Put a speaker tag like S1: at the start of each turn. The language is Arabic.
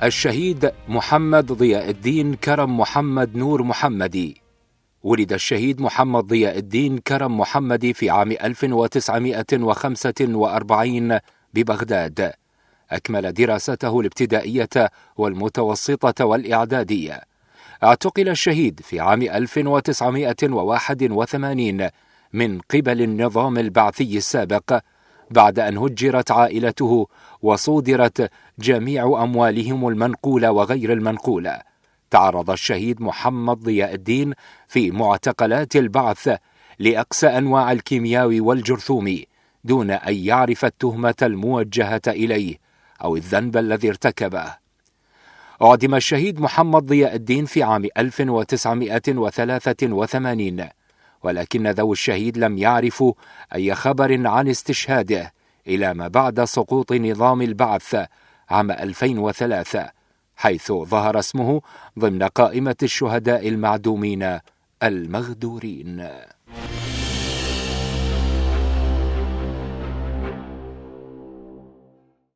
S1: الشهيد محمد ضياء الدين كرم محمد نور محمدي. ولد الشهيد محمد ضياء الدين كرم محمدي في عام 1945 ببغداد. أكمل دراسته الابتدائية والمتوسطة والإعدادية. اعتقل الشهيد في عام 1981 من قبل النظام البعثي السابق بعد أن هجرت عائلته وصودرت جميع أموالهم المنقولة وغير المنقولة. تعرض الشهيد محمد ضياء الدين في معتقلات البعث لأقصى أنواع الكيمياوي والجرثومي دون أن يعرف التهمة الموجهة إليه أو الذنب الذي ارتكبه. أعدم الشهيد محمد ضياء الدين في عام 1983، ولكن ذوي الشهيد لم يعرفوا أي خبر عن استشهاده إلى ما بعد سقوط نظام البعث عام 2003، حيث ظهر اسمه ضمن قائمة الشهداء المعدومين المغدورين.